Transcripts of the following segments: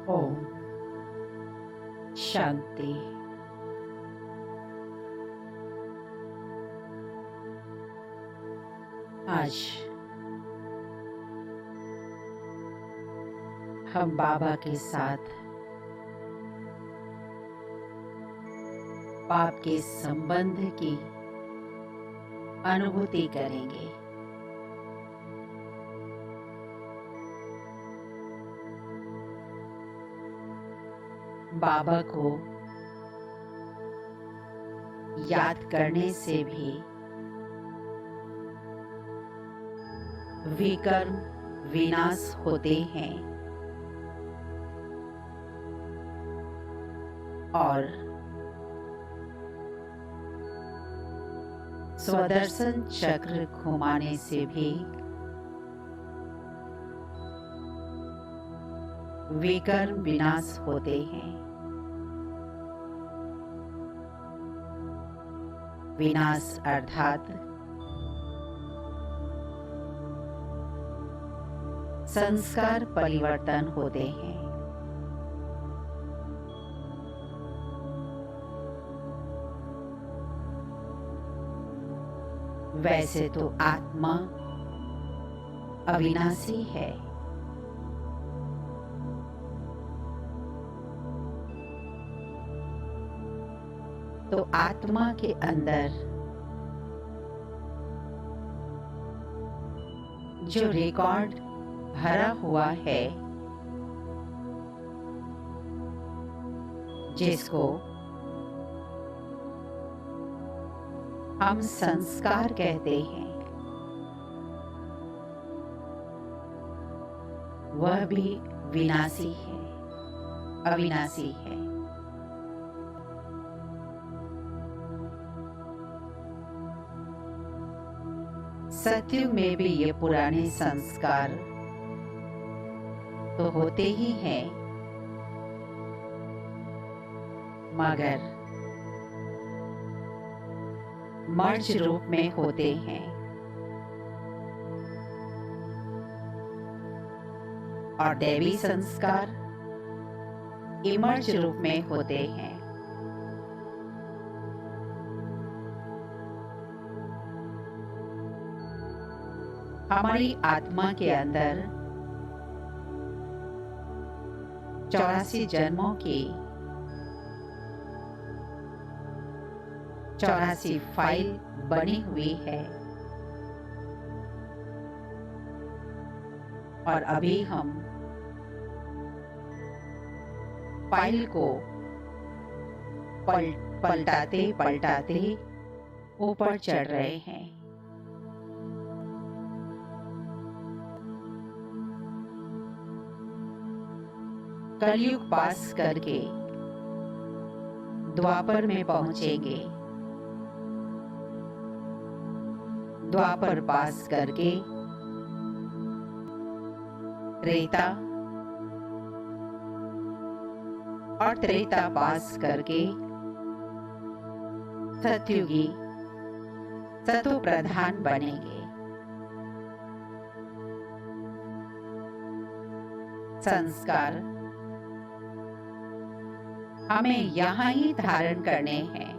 ओम शांति। आज हम बाबा के साथ पाप के संबंध की अनुभूति करेंगे। बाबा को याद करने से भी विकर्म विनाश होते हैं और स्वदर्शन चक्र घुमाने से भी विकर्म विनाश होते हैं। विनाश अर्थात संस्कार परिवर्तन होते हैं। वैसे तो आत्मा अविनाशी है, तो आत्मा के अंदर जो रिकॉर्ड भरा हुआ है, जिसको हम संस्कार कहते हैं, वह भी विनाशी है, अविनाशी है। सत्युग में भी ये पुराने संस्कार तो होते ही हैं, मगर मर्ज रूप में होते हैं और दैवी संस्कार इमर्ज रूप में होते हैं। हमारी आत्मा के अंदर 84 जन्मों की 84 फाइल बनी हुई है और अभी हम फाइल को पलटाते पलटाते ऊपर चढ़ रहे हैं। कलयुग पास करके द्वापर में पहुंचेंगे। द्वापर पास करके त्रेता और त्रेता पास करके सतयुगी सतो प्रधान बनेंगे। संस्कार हमें यहाँ ही धारण करने हैं,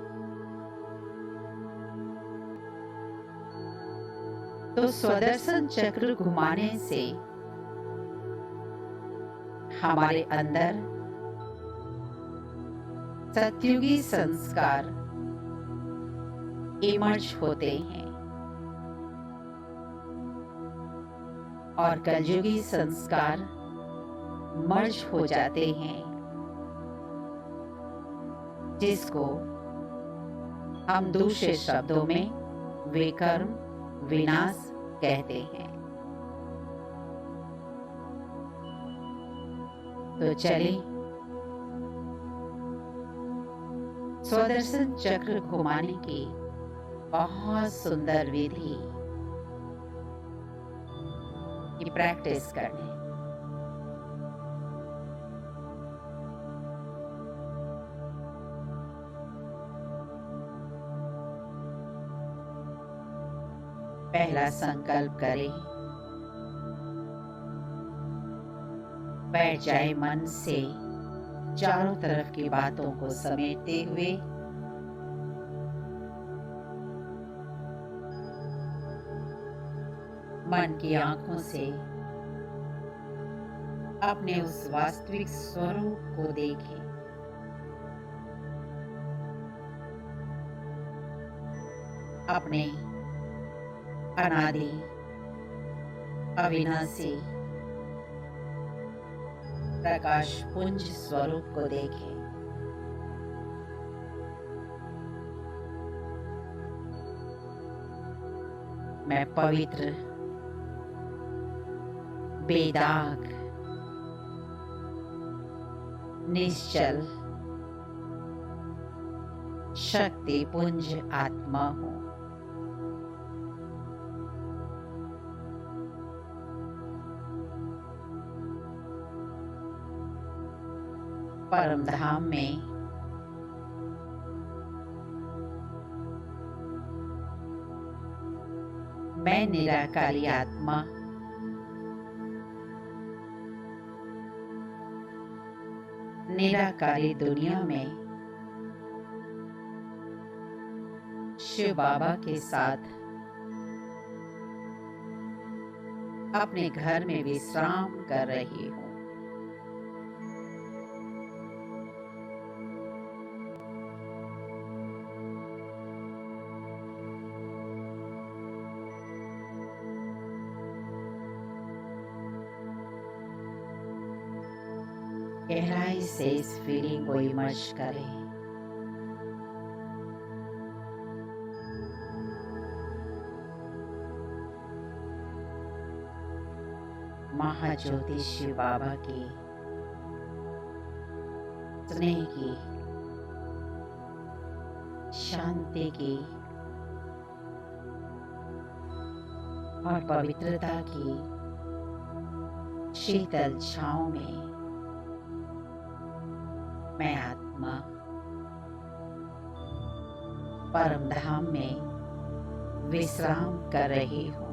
तो स्वदर्शन चक्र घुमाने से हमारे अंदर सतयुगी संस्कार इमर्ज होते हैं और कलयुगी संस्कार मर्ज हो जाते हैं, जिसको हम दूसरे शब्दों में विकर्म विनाश कहते हैं। तो चलिए स्वदर्शन चक्र घुमाने की बहुत सुंदर विधि की प्रैक्टिस करने। पहला संकल्प करें, बैठ जाए मन से चारों तरफ की बातों को समेटते हुए। मन की आंखों से अपने उस वास्तविक स्वरूप को देखें। अपने अनादि अविनाशी प्रकाश पुंज स्वरूप को देखें। मैं पवित्र, बेदाग, निश्चल शक्ति पुंज आत्मा हूं। परम धाम में मैं निराकारी आत्मा निराकारी दुनिया में शिव बाबा के साथ अपने घर में विश्राम कर रही हूँ। गहराई से इस फीलिंग को इमर्ज करें। महाज्योति शिव बाबा की स्नेह की, शांति की और पवित्रता की शीतल छांव में मैं आत्मा परम धाम में विश्राम कर रही हूँ।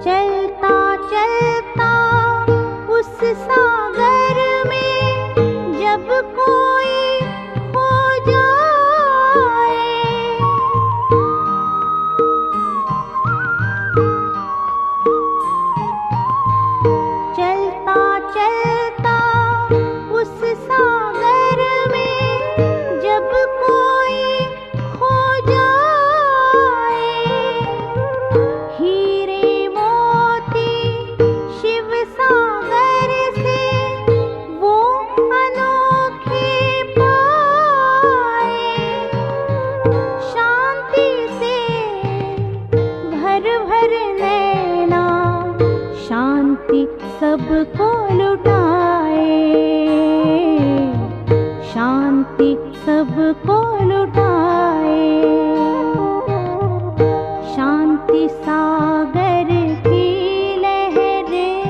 चलता चलता उस सबको लुटाए, शांति सबको लुटाए। शांति सागर की लहरें,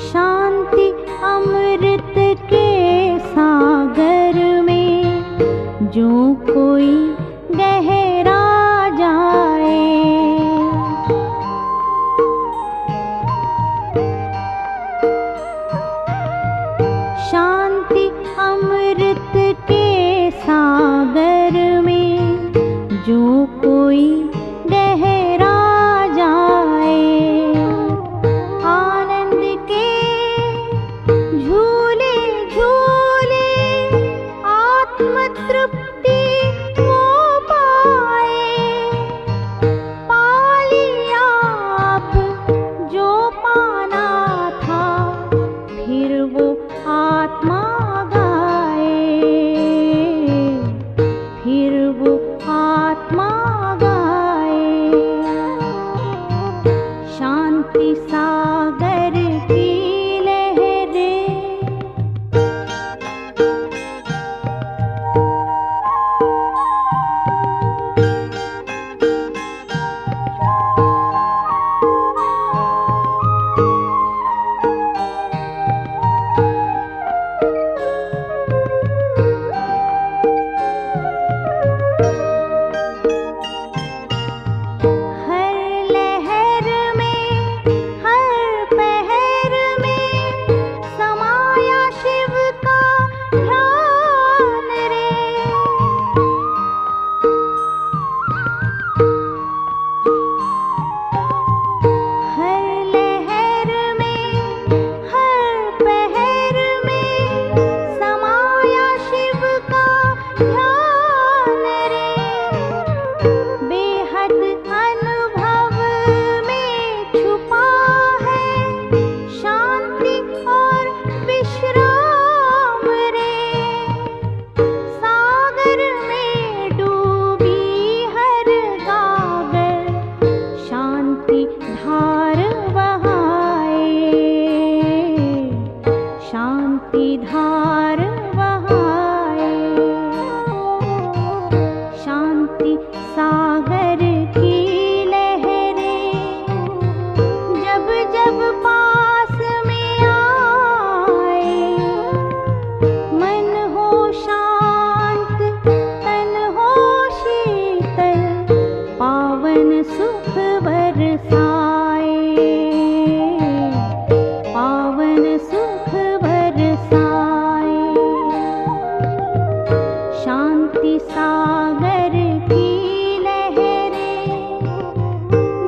शांति अमृत के सागर में जो कोई गहरा जाए। शांति अमृत के सागर में जो कोई गहरा जाए। आनंद के झूले झूले आत्म तृप्ति वो पाए। पा लिया अब जो पाना था, फिर वो आत्मा गाए, फिर वो आत्मा गाए। शांति सागर की लहरें, हर लहर में हर पहर में समाया शिव का ध्यान रे। हर लहर में हर पहर में समाया शिव का ध्यान रे। बेहद अनुभव में छुपा है शांति और विश्राम रे। सागर में डूबी हर गागर, शांति धार बहाए, शांति धार बहाए। शांति सागर की लहरें जब जब पास में आए। मन हो शांत तन हो शीतल, पावन सुख बरसाए, पावन सुख बरसाए। शांति सागर की लहरें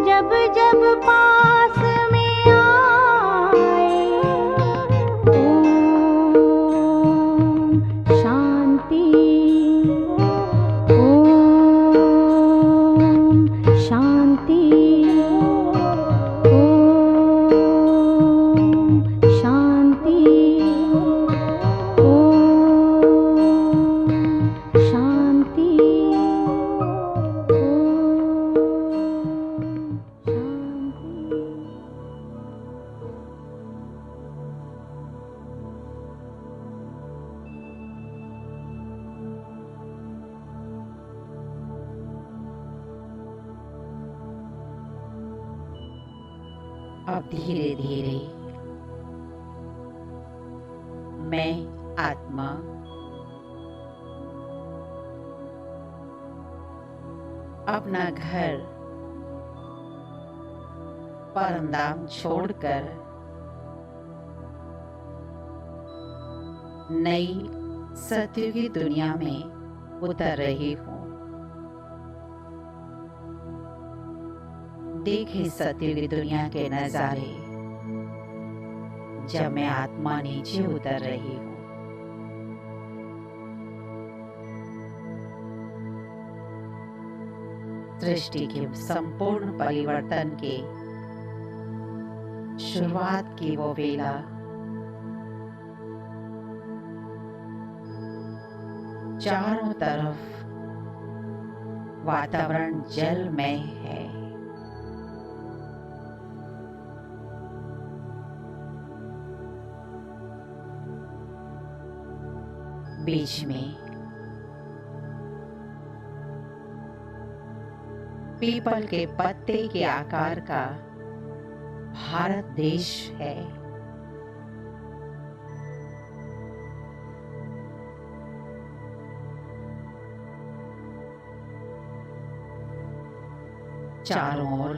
जब जब पास में आए। ओम शांति, ओम शांति, ओम शांति, ओम शांति, अब धीरे धीरे मैं आत्मा अपना घर परमधाम छोड़कर नई सत्य की दुनिया में उतर रही हूँ। देखे सत्य की दुनिया के नजारे जब मैं आत्मा नीचे उतर रही हूँ। सृष्टि के संपूर्ण परिवर्तन के शुरुआत की वो वेला चारों तरफ वातावरण जलमय है। बीच में पीपल के पत्ते के आकार का भारत देश है। चारों ओर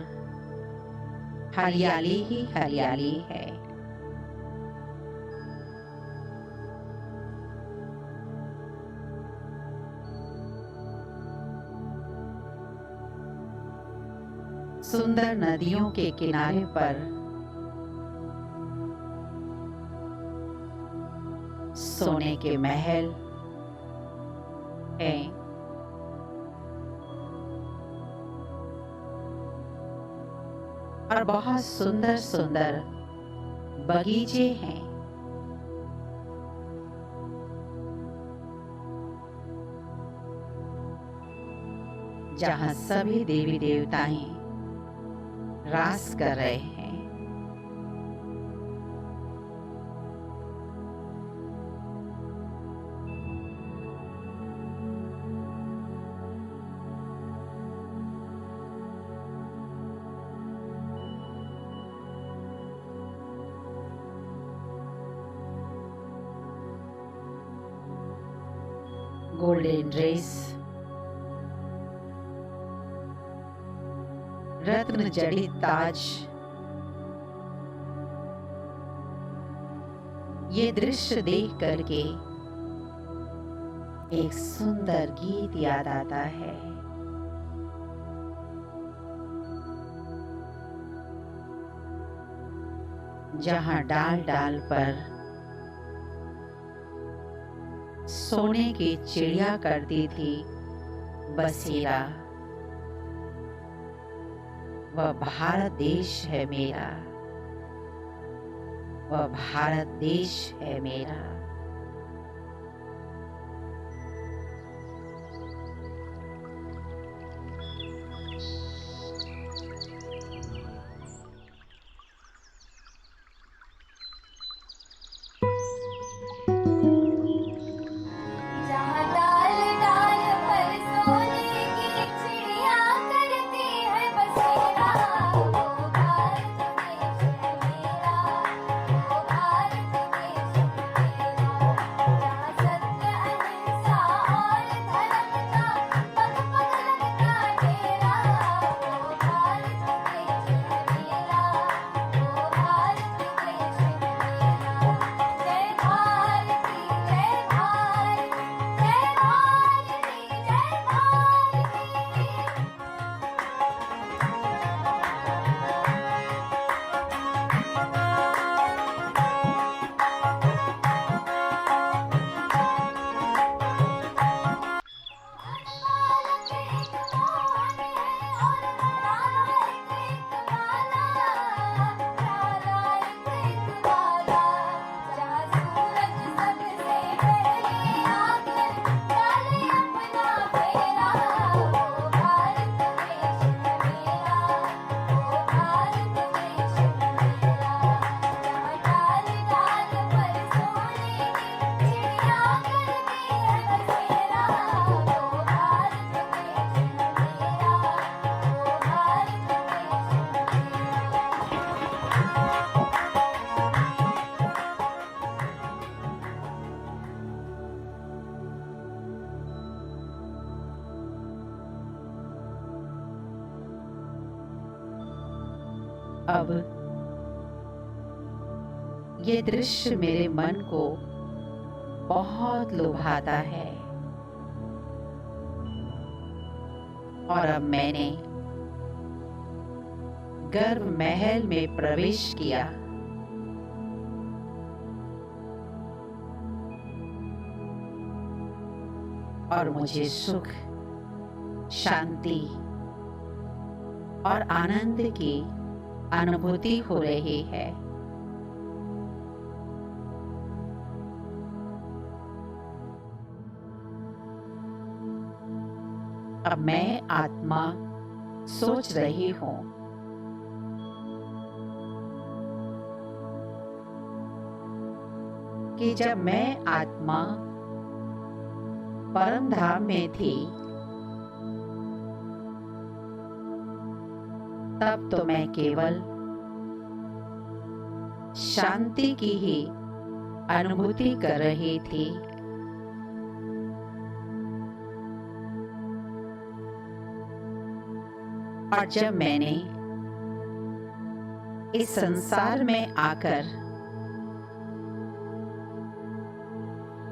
हरियाली ही हरियाली है। सुंदर नदियों के किनारे पर सोने के महल हैं। और बहुत सुंदर सुंदर बगीचे हैं। जहां सभी देवी देवताएं रास कर रहे हैं। गोल्डन ड्रेस, रत्न जड़ित ताज, ये दृश्य देख करके एक सुंदर गीत याद आता है। जहां डाल डाल पर सोने की चिड़िया करती थी बसेरा। वह भारत देश है मेरा, वह भारत देश है मेरा। अब ये दृश्य मेरे मन को बहुत लुभाता है। और अब मैंने गर्भ महल में प्रवेश किया। और मुझे सुख, शांति और आनंद की अनुभूति हो रही है। अब मैं आत्मा सोच रही हूं कि जब मैं आत्मा परम धाम में थी तब तो मैं केवल शांति की ही अनुभूति कर रही थी। और जब मैंने इस संसार में आकर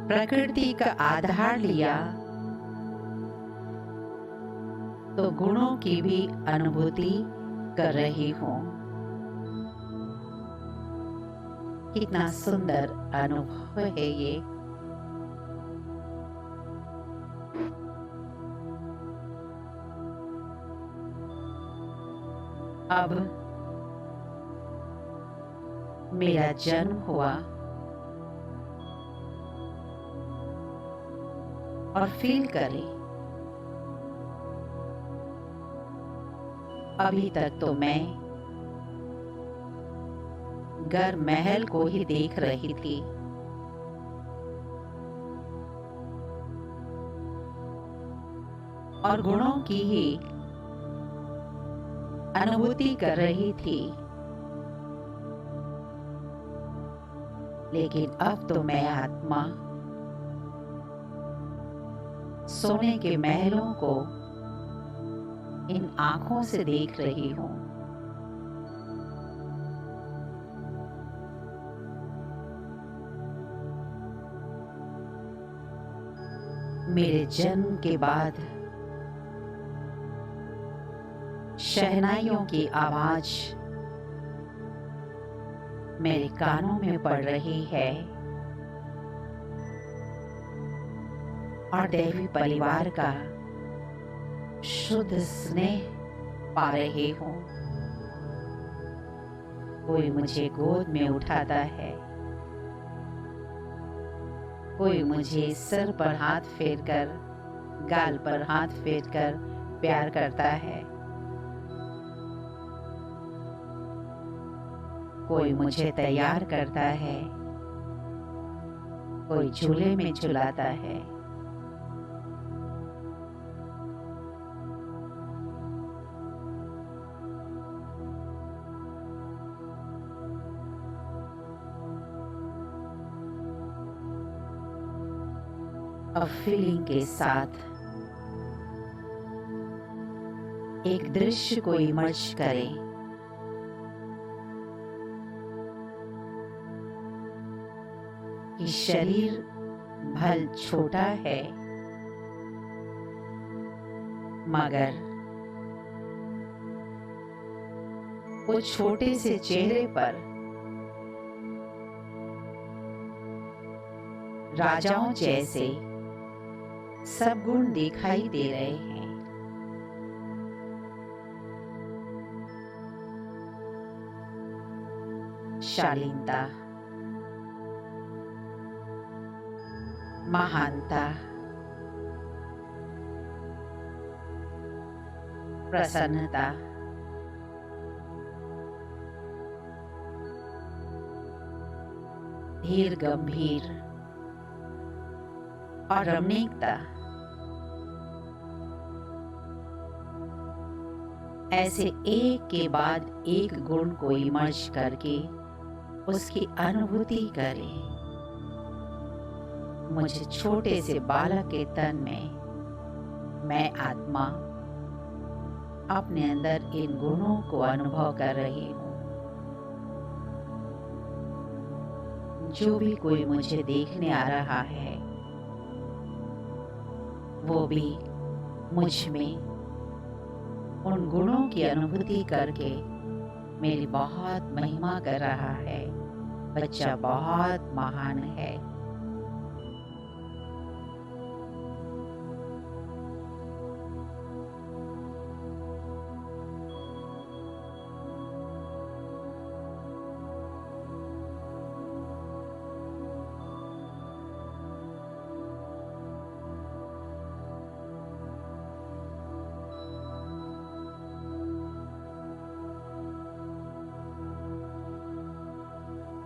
प्रकृति का आधार लिया तो गुणों की भी अनुभूति कर रही हूं। कितना सुंदर अनुभव है ये। अब मेरा जन्म हुआ और फील करें, अभी तक तो मैं घर महल को ही देख रही थी। और गुणों की ही अनुभूति कर रही थी। लेकिन अब तो मैं आत्मा सोने के महलों को इन आंखों से देख रही हूं। मेरे जन्म के बाद शहनाइयों की आवाज मेरे कानों में पड़ रही है और दैवी परिवार का शुद्ध स्नेह पा रही हूं। कोई मुझे गोद में उठाता है, कोई मुझे सर पर हाथ फेरकर, गाल पर हाथ फेरकर प्यार करता है। कोई मुझे तैयार करता है, कोई झूले में झुलाता है। अब फीलिंग के साथ एक दृश्य को इमर्ज करें। कि शरीर भल छोटा है मगर वो छोटे से चेहरे पर राजाओं जैसे सब गुण दिखाई दे रहे हैं। शालीनता, महानता, प्रसन्नता, धीर गंभीर और रमणीकता, ऐसे एक के बाद एक गुण को इमर्ज करके उसकी अनुभूति करें। मुझे छोटे से बालक के तन में मैं आत्मा अपने अंदर इन गुणों को अनुभव कर रही हूं। जो भी कोई मुझे देखने आ रहा है वो भी मुझ में उन गुणों की अनुभूति करके मेरी बहुत महिमा कर रहा है। बच्चा बहुत महान है।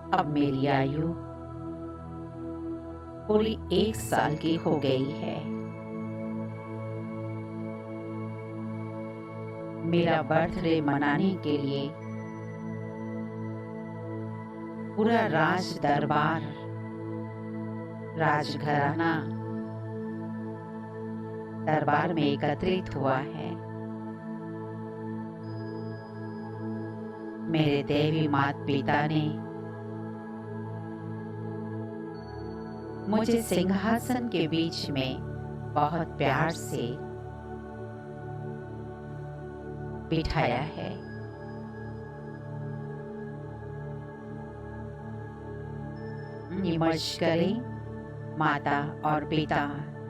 अब मेरी आयु पूरी 1 साल की हो गई है। मेरा बर्थडे मनाने के लिए पूरा राज दरबार, राजघराना दरबार में एकत्रित हुआ है। मेरे देवी माता पिता ने मुझे सिंहासन के बीच में बहुत प्यार से बिठाया है। निमर्श करें, माता और पिता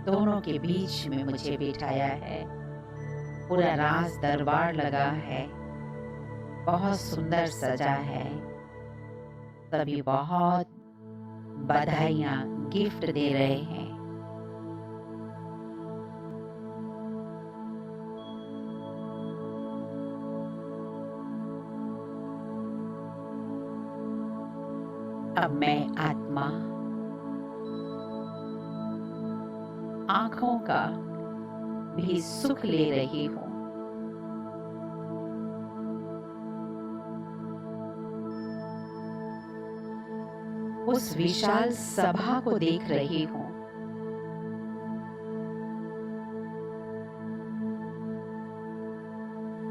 दोनों के बीच में मुझे बिठाया है। पूरा राज दरबार लगा है, बहुत सुंदर सजा है। सभी बहुत बधाइयाँ गिफ्ट दे रहे हैं। अब मैं आत्मा आंखों का भी सुख ले रही हूँ। उस विशाल सभा को देख रही हूँ।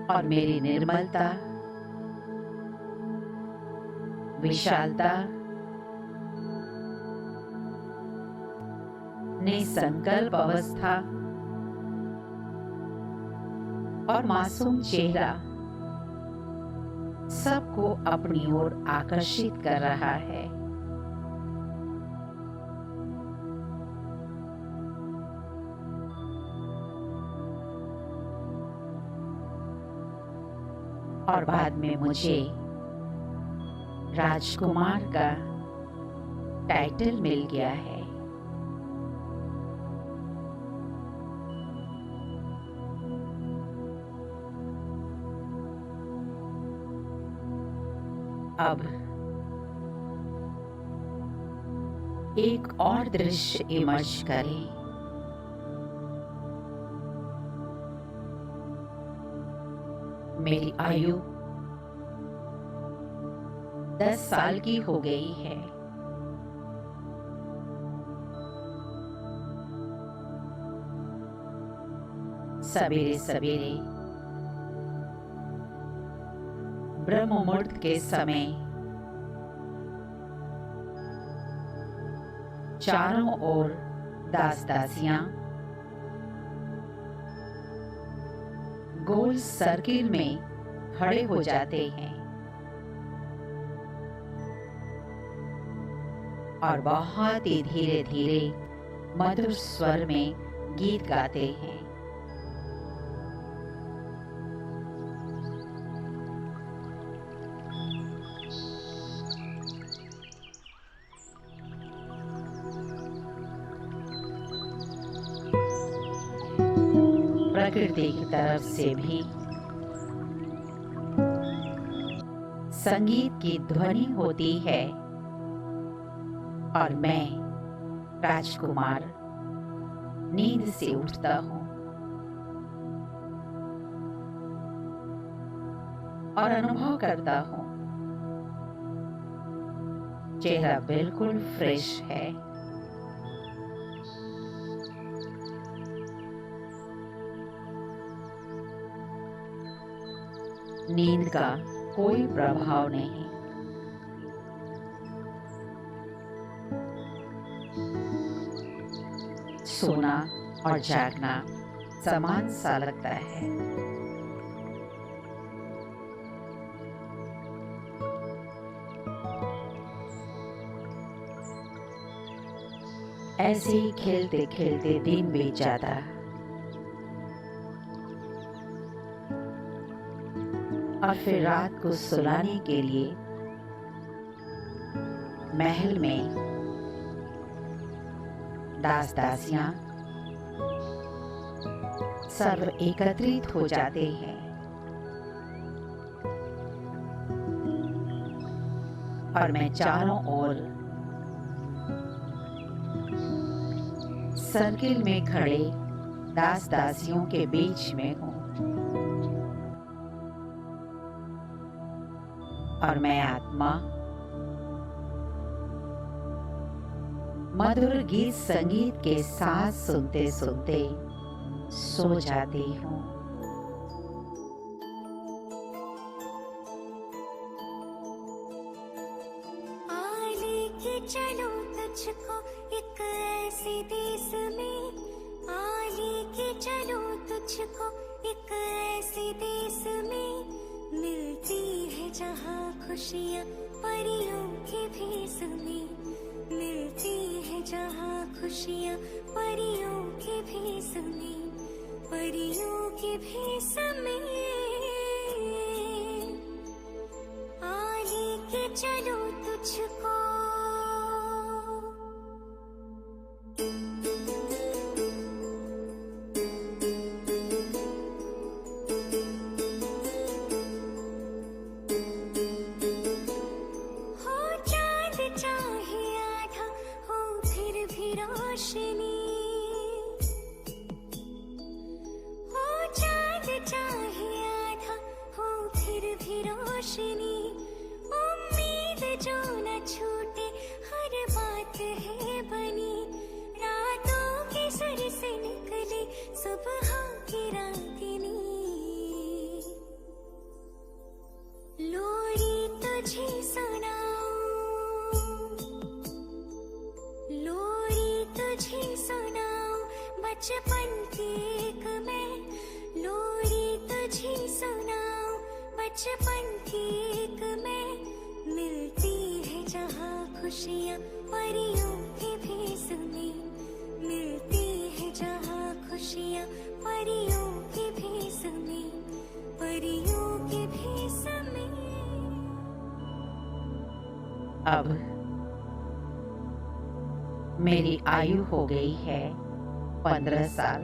और मेरी निर्मलता, विशालता, निसंकल्प अवस्था और मासूम चेहरा सबको अपनी ओर आकर्षित कर रहा है। और बाद में मुझे राजकुमार का टाइटल मिल गया है। अब एक और दृश्य इमर्ज करें। मेरी आयु 10 साल की हो गई है। सवेरे सवेरे ब्रह्म मुहूर्त के समय चारों ओर दास दासियां गोल सर्किल में खड़े हो जाते हैं और बहुत ही धीरे धीरे मधुर स्वर में गीत गाते हैं। प्रकृति की तरफ से भी संगीत की ध्वनि होती है और मैं राजकुमार नींद से उठता हूँ और अनुभव करता हूँ चेहरा बिल्कुल फ्रेश है। नींद का कोई प्रभाव नहीं। सोना और जागना समान सा लगता है। ऐसे ही खेलते खेलते दिन बीत जाता। और फिर रात को सुलाने के लिए महल में दास दासियां सर्व एकत्रित हो जाते हैं और मैं चारों ओर सर्किल में खड़े दास दासियों के बीच में हूँ और मैं आत्मा मधुर गीत संगीत के साथ सुनते सुनते सो जाती हूँ। चलो तुझको एक ऐसे देश में, आले के चलो तुझको एक ऐसे देश में, मिलती है जहाँ खुशियाँ परियों के भेष में, मिलती है जहाँ खुशियाँ परियों के भेष में, परियों के भेष में। आले के चलो तुझको रोशनी, हो चाँद चाहे आधा हो फिर भी रोशनी, उम्मीद जो न छूटे हर बात है बनी, रातों के सर से निकले सुबह की रागिनी, लोरी तुझे सुनाऊं, लोरी तुझे सुनाऊं बचपन की एक मैं, लोरी तुझे सुनाऊं बचपन की एक मैं, मिलती है जहाँ खुशियाँ परियों के भेष में, मिलती है जहाँ खुशियाँ परियों के भेष में, परियों के भेष में। अब मेरी आयु हो गई है 15 साल।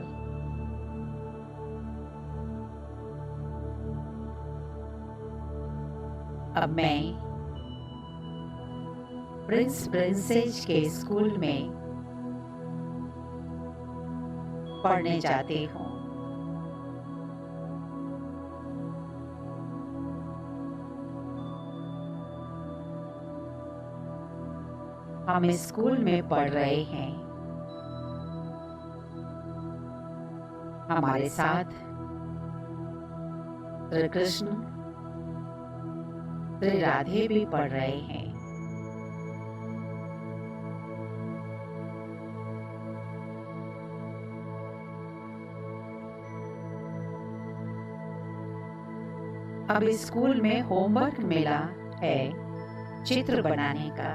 अब मैं प्रिंस प्रिंसेस के स्कूल में पढ़ने जाती हूँ। हम स्कूल में पढ़ रहे हैं। हमारे साथ श्री कृष्ण, श्री राधे भी पढ़ रहे हैं। अब स्कूल में होमवर्क मिला है चित्र बनाने का।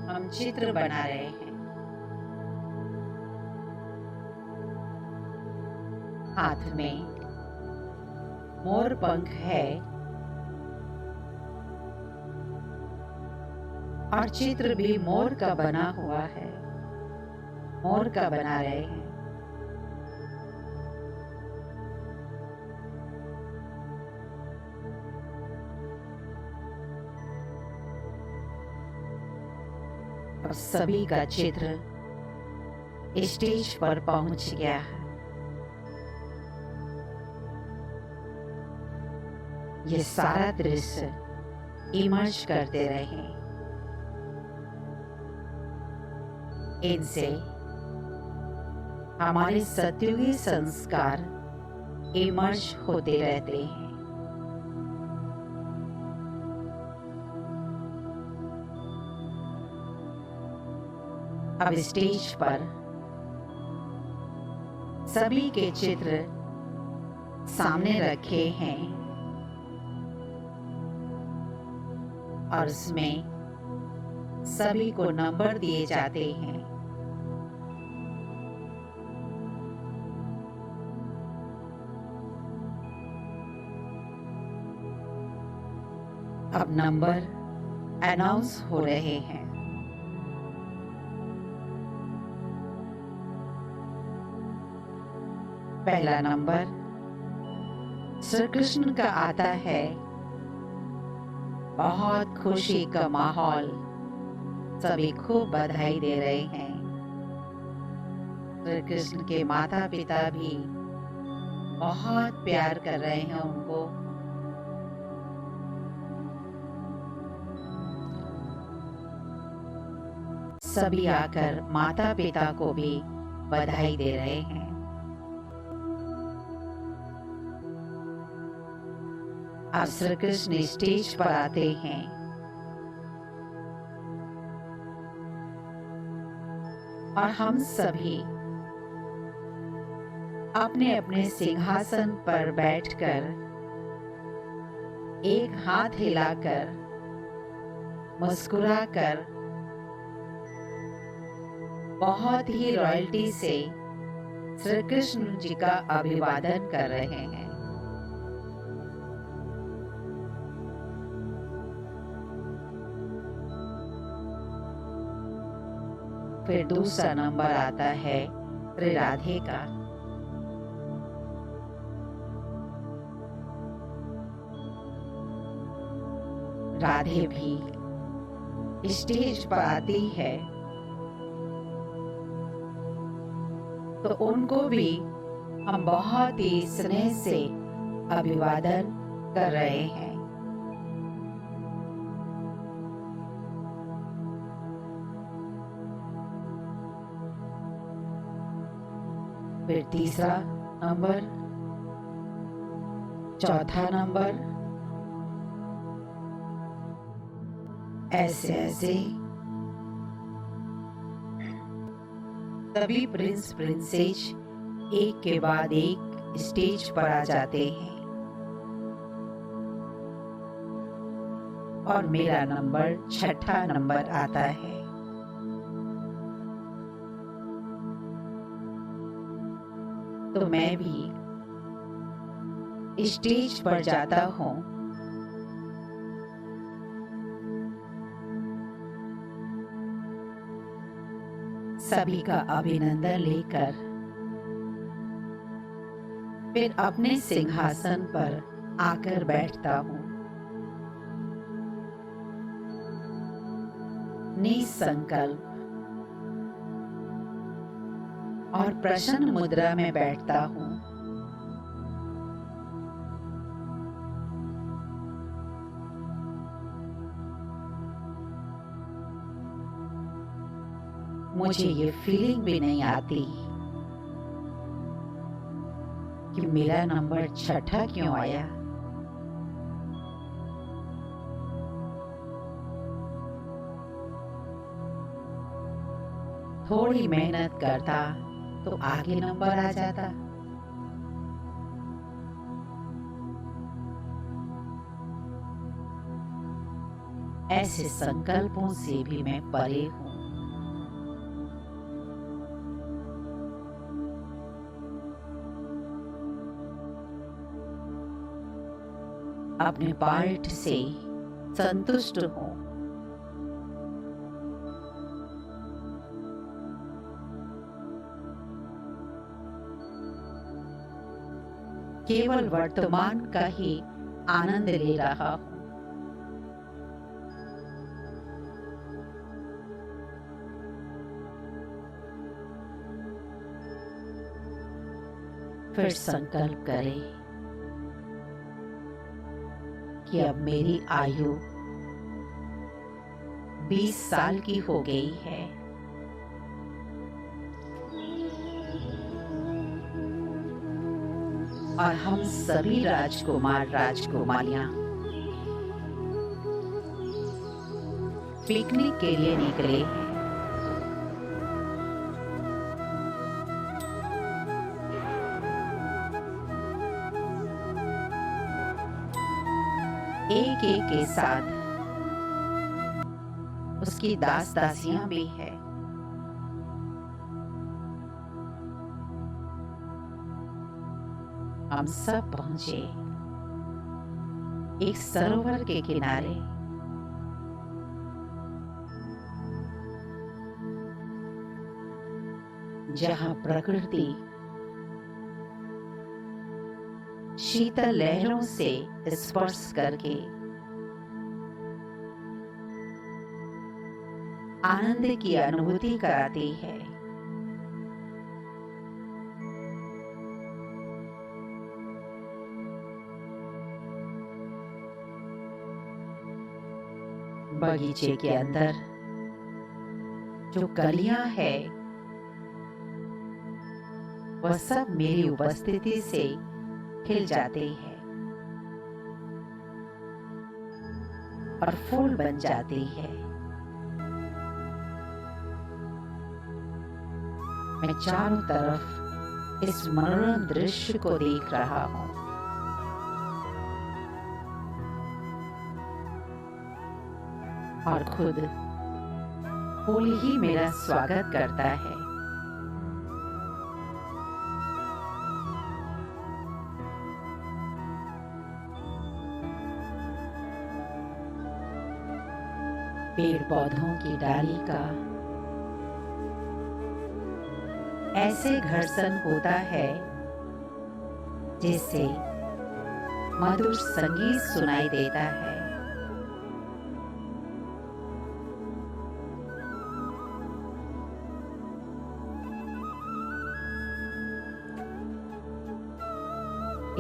हम चित्र बना रहे हैं। हाथ में मोर पंख है और चित्र भी मोर का बना हुआ है। मोर का बना रहे हैं। और सभी का चित्र स्टेज पर पहुंच गया है। ये सारा दृश्य इमर्ज करते रहे। इनसे हमारे सत्युगी संस्कार इमर्ज होते रहते हैं। अब स्टेज पर सभी के चित्र सामने रखे हैं और उसमें सभी को नंबर दिए जाते हैं। अब नंबर अनाउंस हो रहे हैं। पहला नंबर श्री कृष्ण का आता है बहुत खुशी का माहौल, सभी खूब बधाई दे रहे हैं। श्री कृष्ण के माता पिता भी बहुत प्यार कर रहे हैं उनको। सभी आकर माता पिता को भी बधाई दे रहे हैं। अब श्री कृष्ण स्टेज पर आते हैं। और हम सभी अपने अपने सिंहासन पर बैठकर एक हाथ हिलाकर मुस्कुराकर बहुत ही रॉयल्टी से श्री कृष्ण जी का अभिवादन कर रहे हैं। फिर दूसरा नंबर आता है श्री राधे का। राधे भी स्टेज पर आती है तो उनको भी हम बहुत ही स्नेह से अभिवादन कर रहे हैं। फिर तीसरा नंबर, चौथा नंबर, ऐसे ऐसे सभी प्रिंस प्रिंसेस एक के बाद एक स्टेज पर आ जाते हैं। और मेरा नंबर छठा नंबर आता है। तो मैं भी स्टेज पर जाता हूँ। सभी का अभिनंदन लेकर फिर अपने सिंहासन पर आकर बैठता हूँ। निसंकल्प और प्रसन्न मुद्रा में बैठता हूँ। मुझे ये फीलिंग भी नहीं आती कि मेरा नंबर छठा क्यों आया। थोड़ी मेहनत करता तो आगे नंबर आ जाता। ऐसे संकल्पों से भी मैं परे हूँ। अपने पार्ट से संतुष्ट हूँ। केवल वर्तमान का ही आनंद ले रहा हूँ। फिर संकल्प करें कि अब मेरी आयु 20 साल की हो गई है। और हम सभी राजकुमार राजकुमारियां पिकनिक के लिए निकले हैं। एक एक के साथ उसकी दास दासियां भी है। हम सब पहुंचे एक सरोवर के किनारे। जहां प्रकृति शीतल लहरों से स्पर्श करके आनंद की अनुभूति कराती है। बगीचे के अंदर जो कलियां है वह सब मेरी उपस्थिति से खिल जाती है और फूल बन जाती है। मैं चारों तरफ इस मनोरम दृश्य को देख रहा हूं। और खुद फूल ही मेरा स्वागत करता है। पेड़ पौधों की डाली का ऐसे घर्षण होता है जिससे मधुर संगीत सुनाई देता है।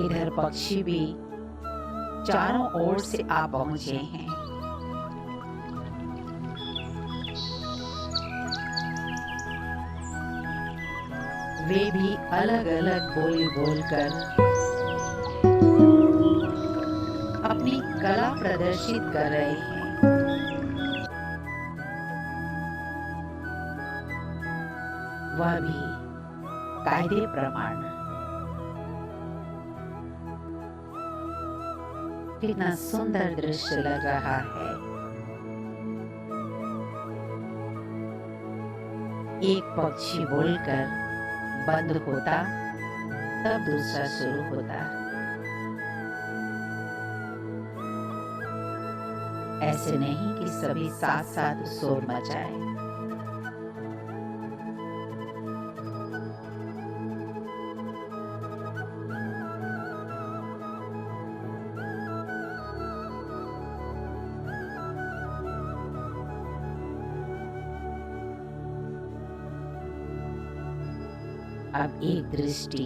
इधर पक्षी भी चारों ओर से आ पहुंचे हैं। वे भी अलग अलग बोली बोलकर अपनी कला प्रदर्शित कर रहे हैं। वह भी कायदे प्रमाण। कितना सुंदर दृश्य लग रहा है। एक पक्षी बोलकर बंद होता तब दूसरा शुरू होता। ऐसे नहीं कि सभी साथ साथ शोर मचाए। अब एक दृष्टि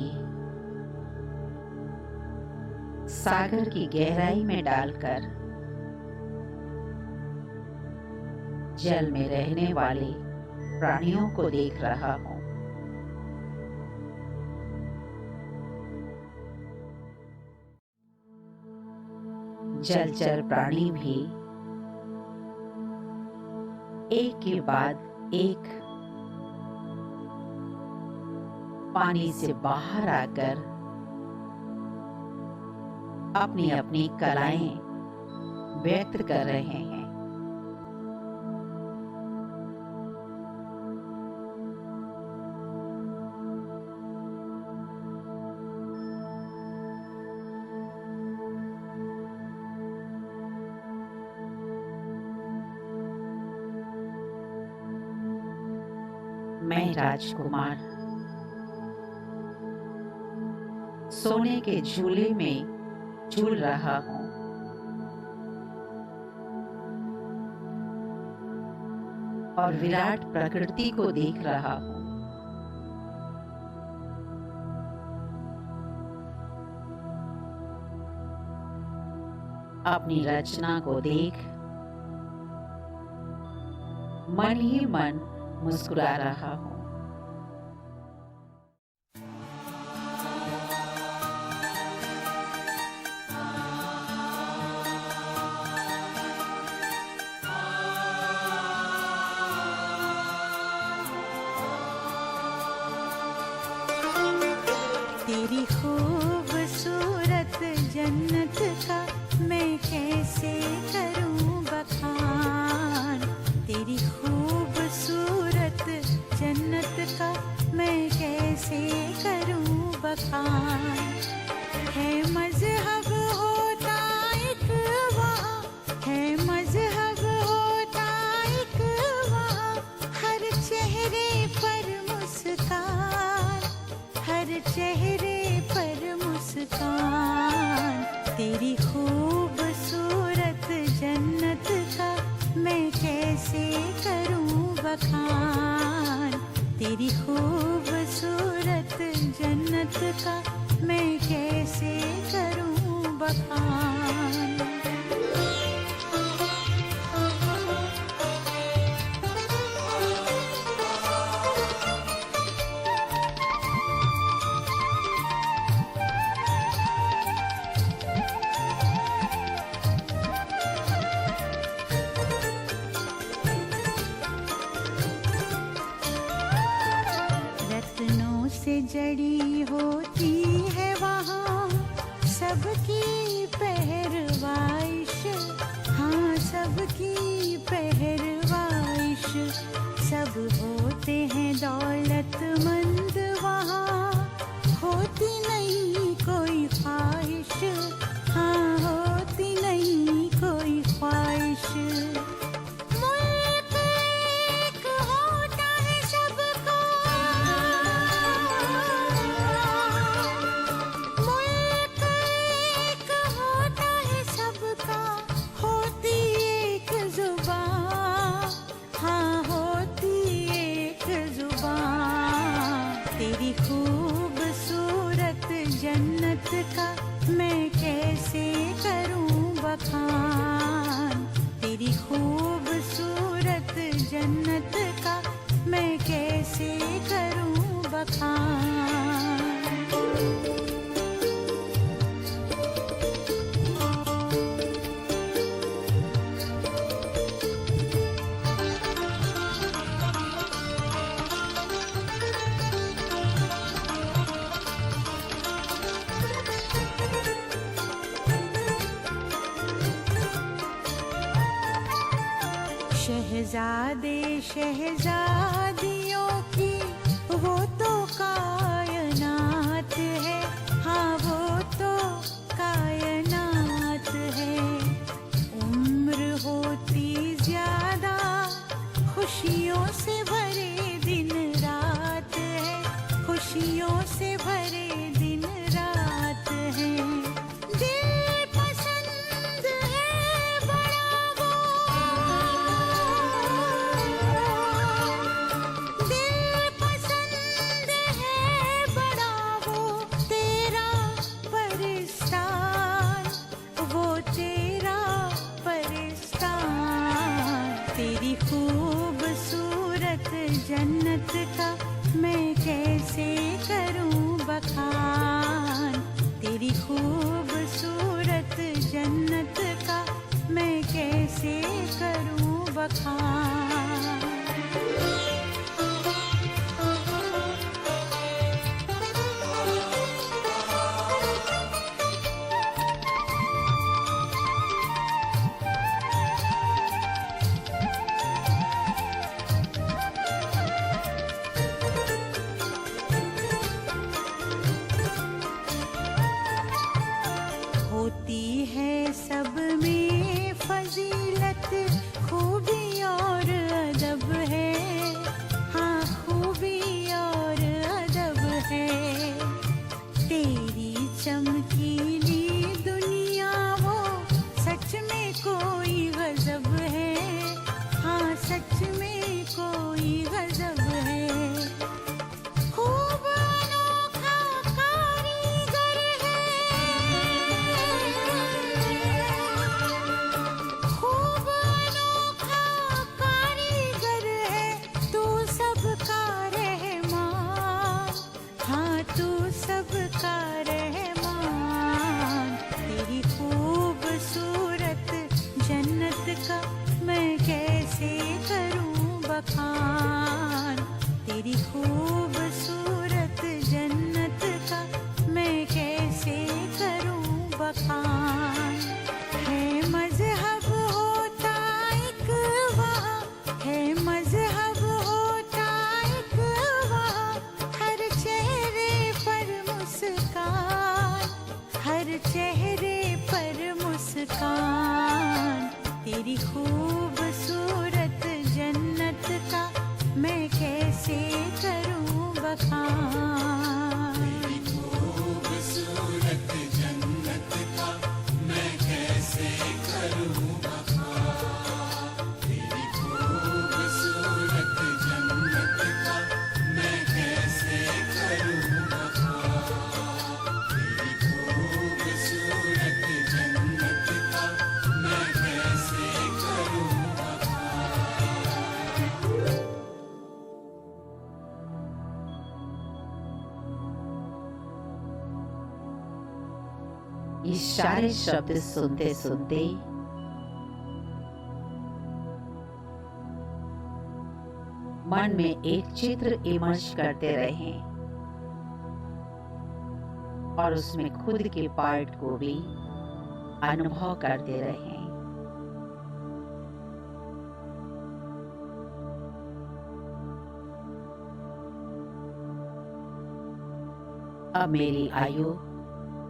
सागर की गहराई में डालकर जल में रहने वाले प्राणियों को देख रहा हूं। जलचर प्राणी भी एक के बाद एक पानी से बाहर आकर अपनी अपनी कलाएं व्यक्त कर रहे हैं। मैं राजकुमार सोने के झूले में झूल रहा हूं। और विराट प्रकृति को देख रहा हूं। अपनी रचना को देख मन ही मन मुस्कुरा रहा हूं। तेरी खूबसूरत जन्नत का मैं कैसे करूं बखान। तेरी खूबसूरत जन्नत का मैं कैसे करूं बखान। है मज़हब होता एक वहाँ, है मज़हब होता एक वहाँ। हर चेहरे पर मुस्कान, हर चेहरे पर मुस्कान। बखान, तेरी खूबसूरत जन्नत का मैं कैसे करूं बखान। रत्नों से जड़ी होती है वहाँ सबकी पहरवाइश, हाँ सबकी पहरवाइश। सब होते हैं दौलतमंद वहाँ, होती नहीं कोई ख्वाहिश, हाँ होती नहीं कोई ख्वाहिश। मुल्क एक होता है सबका, मुल्क एक होता है सबका, होती एक जुबान, हाँ होती एक जुबान। तेरी खूबसूरत जन्नत का मैं कैसे करूं बखान, तेरी खूबसूरत जन्नत का मैं कैसे करूं बखान। शहजादे शहजादियों की वो तो कायनात है, हाँ वो तो कायनात है। उम्र होती ज्यादा खुशियों से भरे दिन रात है, खुशियों से भरे दिन रात है। दिल पसंद है बड़ा वो, दिल पसंद है बड़ा वो तेरा परिस्तान, वो तेरा परिस्तान। तेरी खूबसूरत जन्नत का मैं कैसे करूं बखान, तेरी खूबसूरत जन्नत का मैं कैसे करूं बखान। होती है सब में फजीलत खूबी और ये सारे शब्द सुनते सुनते मन में एक चित्र इमर्ज करते रहे और उसमें खुद के पार्ट को भी अनुभव करते रहे। अब मेरी आयु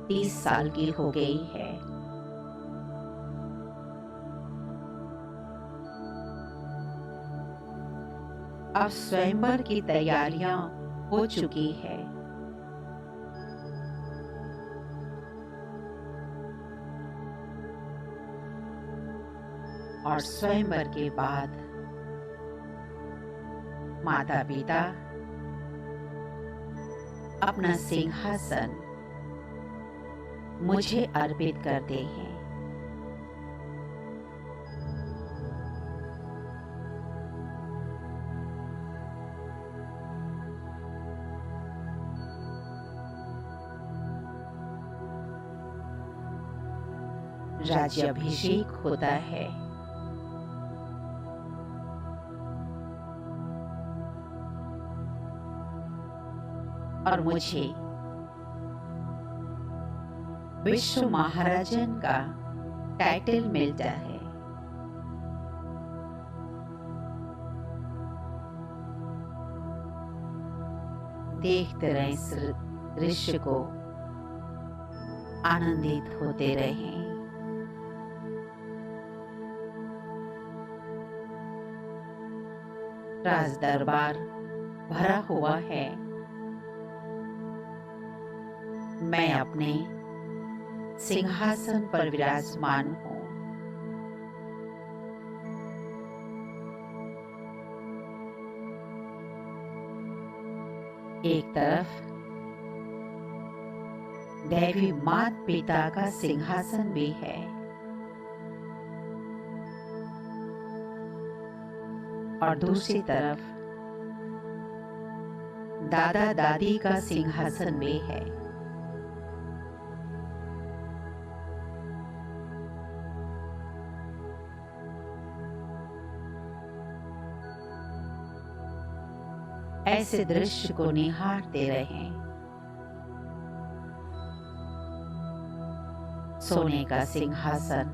30 साल की हो गई है। अब स्वयंवर की तैयारियां हो चुकी है। और स्वयंवर के बाद माता पिता अपना सिंहासन मुझे अर्पित करते हैं। राज्याभिषेक होता है। और मुझे विश्व महाराजन का टाइटल मिलता है। देखते रहे इस दृश्य को, आनंदित होते रहें। राज दरबार भरा हुआ है। मैं अपने सिंहासन पर विराजमान हूँ। एक तरफ दैवी माता पिता का सिंहासन भी है और दूसरी तरफ दादा दादी का सिंहासन भी है। ऐसे दृश्य को निहारते रहें। सोने का सिंहासन,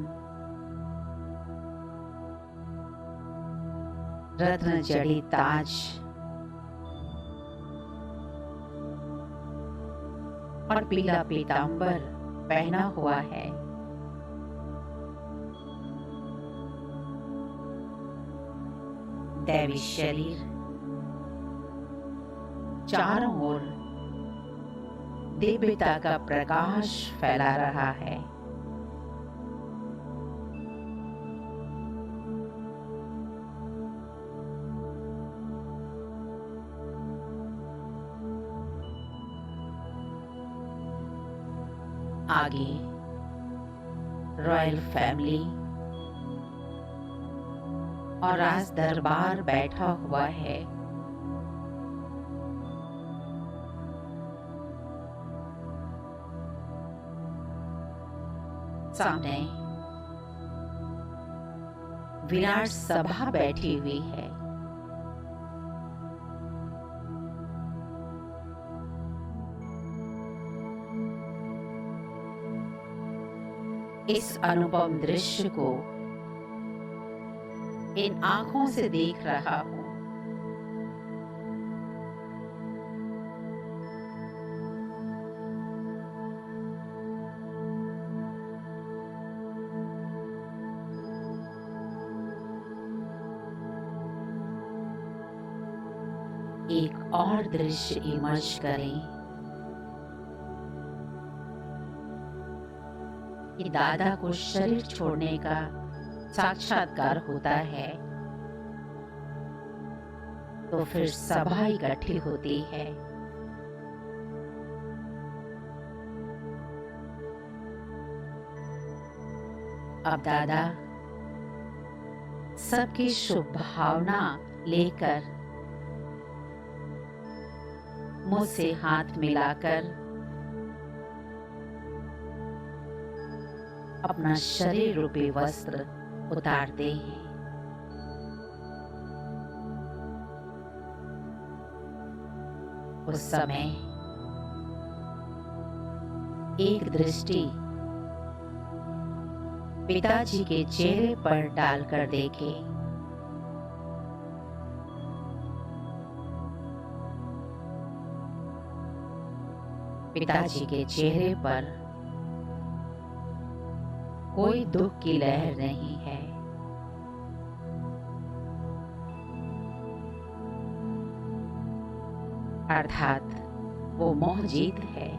रत्न जड़ित ताज और पीला पीतांबर पहना हुआ है। दैवी शरीर चारों ओर दिव्यता का प्रकाश फैला रहा है। आगे रॉयल फैमिली और राज दरबार बैठा हुआ है। सामने विराट सभा बैठी हुई है। इस अनुपम दृश्य को इन आंखों से देख रहा हूं। एक और दृश्य इमर्ज करें कि दादा को शरीर छोड़ने का साक्षात्कार होता है, तो फिर सभा इकट्ठी होती है। अब दादा सबकी शुभ भावना लेकर मुझसे हाथ मिलाकर अपना शरीर रूपी वस्त्र उतारते हैं। उस समय एक दृष्टि पिताजी के चेहरे पर डालकर देखे। पिताजी के चेहरे पर कोई दुख की लहर नहीं है। अर्थात वो मोहजीत है।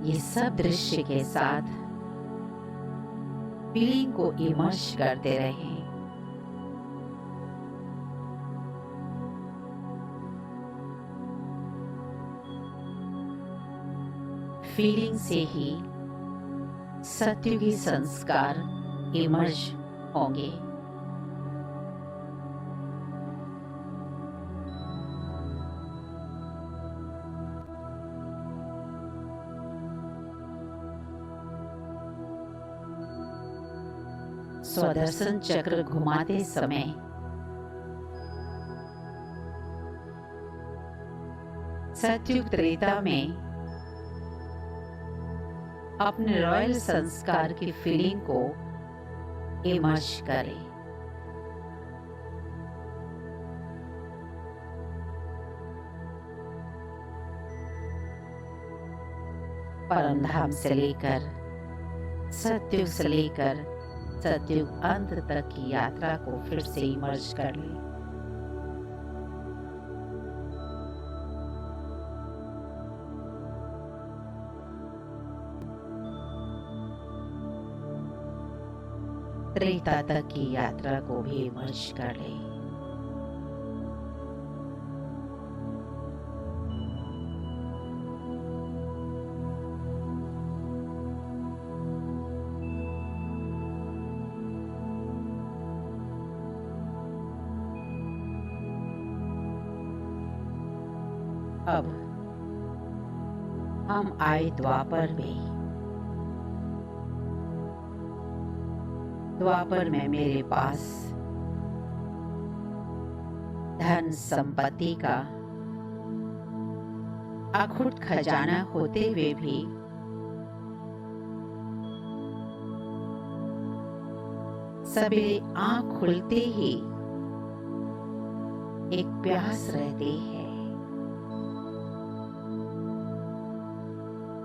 ये सब दृश्य के साथ फीलिंग को इमर्स करते रहे। फीलिंग से ही सत्युगी संस्कार इमर्ज होंगे। स्वदर्शन चक्र घुमाते समय सतयुग त्रेता में अपने रॉयल संस्कार की फीलिंग को इमर्ज करें। परमधाम से लेकर सतयुग से लेकर सतयुग अंत तक की यात्रा को फिर से इमर्ज कर लें। त्रेता तक की यात्रा को भी इमर्ज कर लें। अब हम आए द्वापर में। द्वापर में मेरे पास धन संपत्ति का अखुट खजाना होते हुए भी सवेरे आंख खुलते ही एक प्यास रहती है,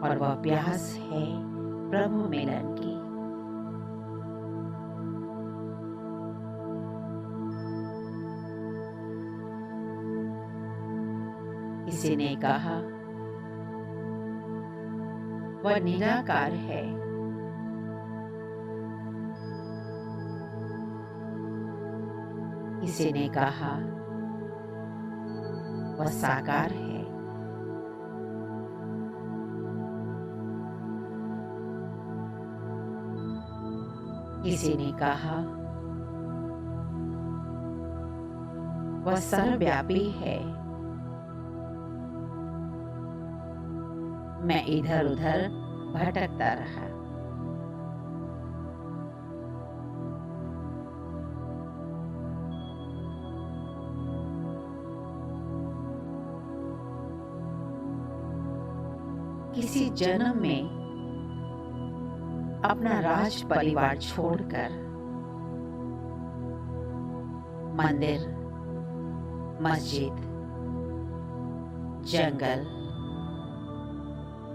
और वह प्यास है प्रभु मिलन की। किसी ने कहा वह निराकार है। किसी ने कहा वह साकार है। किसी ने कहा वह सर्वव्यापी है। मैं इधर उधर भटकता रहा। किसी जन्म में अपना राज परिवार छोड़कर मंदिर, मस्जिद, जंगल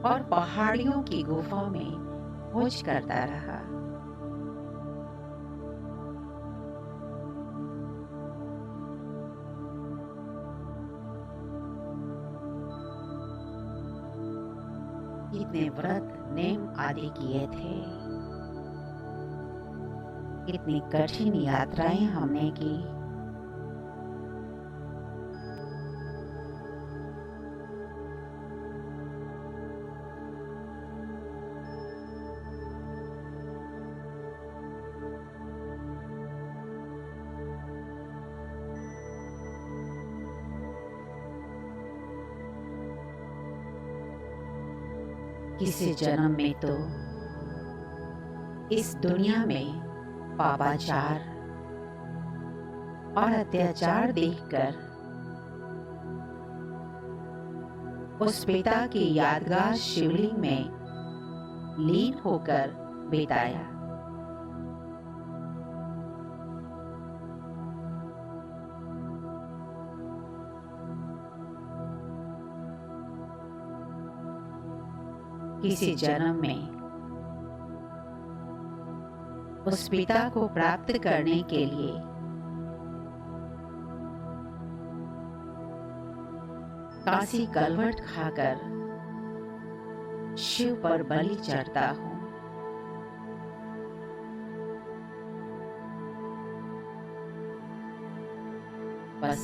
और पहाड़ियों की गुफा में खोज करता रहा। कितने व्रत नेम आदि किए थे, कितनी कठिन यात्राएं हमने की। किसी जन्म में तो इस दुनिया में पापाचार और अत्याचार देखकर उस पिता की यादगार शिवलिंग में लीन होकर बिताया। किसी जन्म में उस पिता को प्राप्त करने के लिए काशी कलवट खाकर शिव पर बलि चढ़ता हूं। बस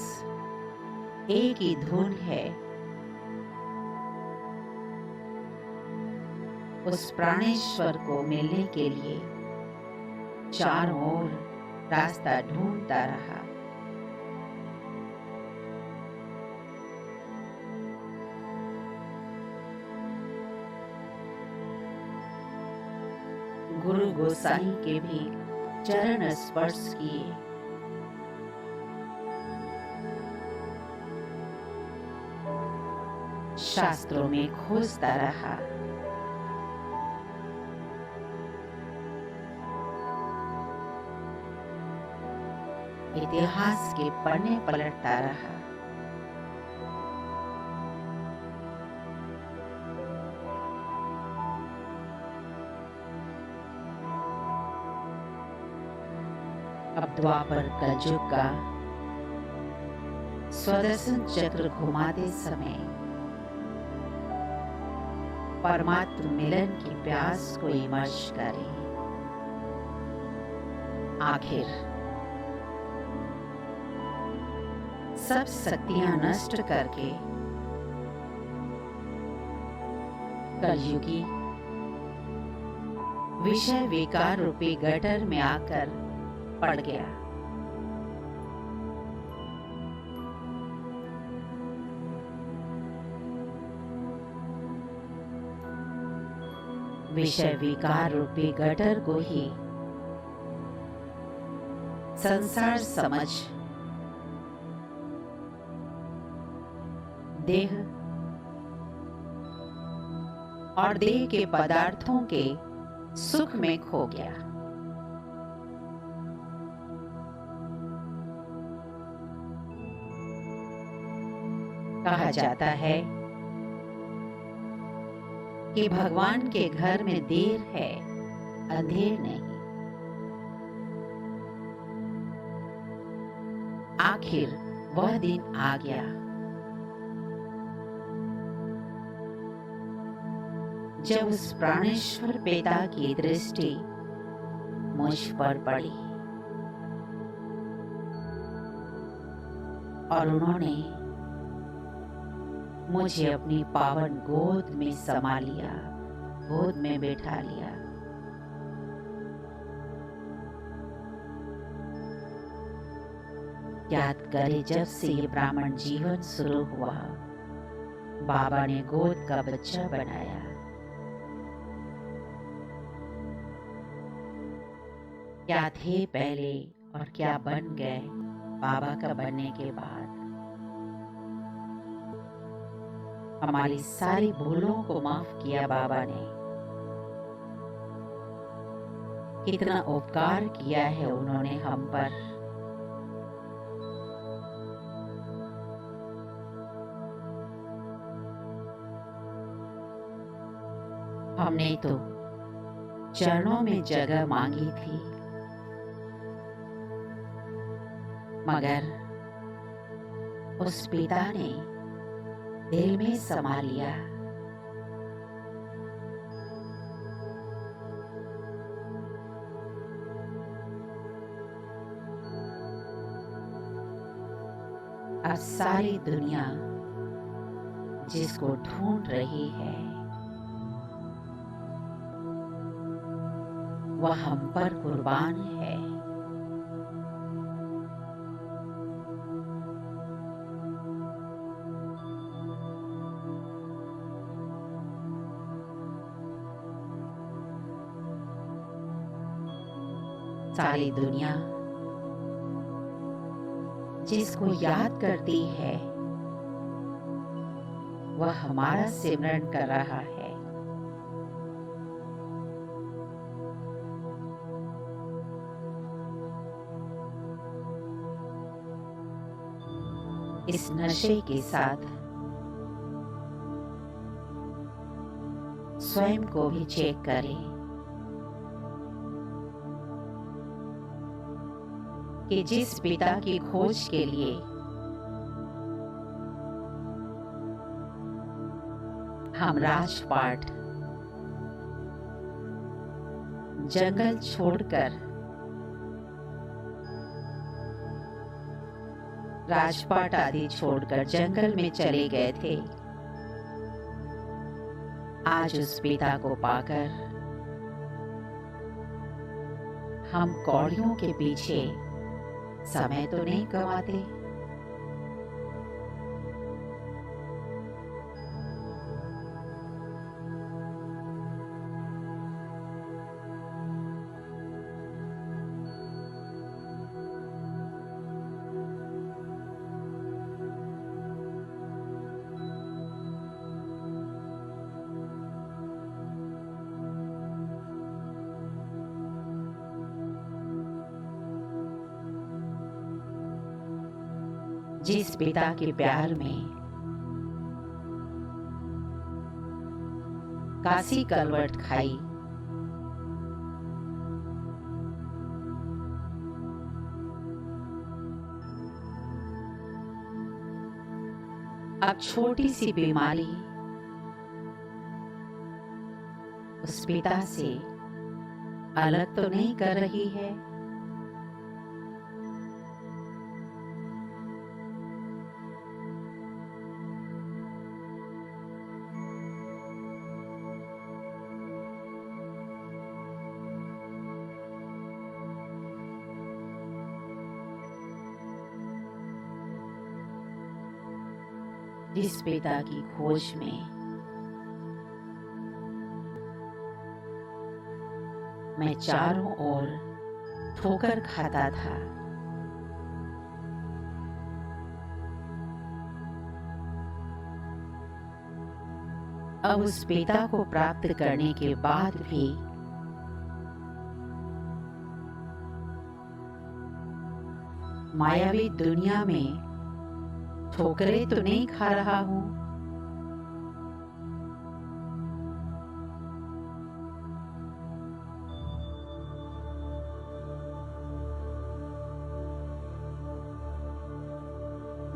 एक ही धुन है, उस प्राणेश्वर को मिलने के लिए चारों ओर रास्ता ढूंढता रहा। गुरु गोसाई के भी चरण स्पर्श किए। शास्त्रों में खोजता रहा। इतिहास के पन्ने पलटता रहा। अब द्वापर कलयुग का स्वदर्शन चक्र घुमाते समय परमात्म मिलन की प्यास को इमर्श करें। आखिर सब शक्तियां नष्ट करके कलयुगी विषय विकार रूपी गटर में आकर पड़ गया। विषय विकार रूपी गटर को ही संसार समझ देह और देह के पदार्थों के सुख में खो गया। कहा जाता है कि भगवान के घर में देर है, अंधेर नहीं। आखिर वह दिन आ गया जब उस प्राणेश्वर पिता की दृष्टि मुझ पर पड़ी और उन्होंने मुझे अपनी पावन गोद में समा लिया, गोद में बैठा लिया। याद करे जब से ये ब्राह्मण जीवन शुरू हुआ, बाबा ने गोद का बच्चा बनाया। क्या थे पहले और क्या बन गए बाबा का बनने के बाद। हमारी सारी भूलों को माफ किया बाबा ने। कितना उपकार किया है उन्होंने हम पर। हमने तो चरणों में जगह मांगी थी, मगर उस पिता ने दिल में समा लिया। अब सारी दुनिया जिसको ढूंढ रही है वह हम पर कुर्बान है। सारी दुनिया जिसको याद करती है वह हमारा सिमरन कर रहा है। इस नशे के साथ स्वयं को भी चेक करें कि जिस पिता की खोज के लिए हम राजपाट जंगल छोड़कर राजपाट आदि छोड़कर जंगल में चले गए थे, आज उस पिता को पाकर हम कौड़ियों के पीछे समय तो नहीं गंवाते। जिस पिता के प्यार में काशी करवट खाई, अब छोटी सी बीमारी उस पिता से अलग तो नहीं कर रही है। जिस पिता की खोज में मैं चारों ओर ठोकर खाता था, अब उस पिता को प्राप्त करने के बाद भी मायावी दुनिया में ठोकरें तो नहीं खा रहा हूं।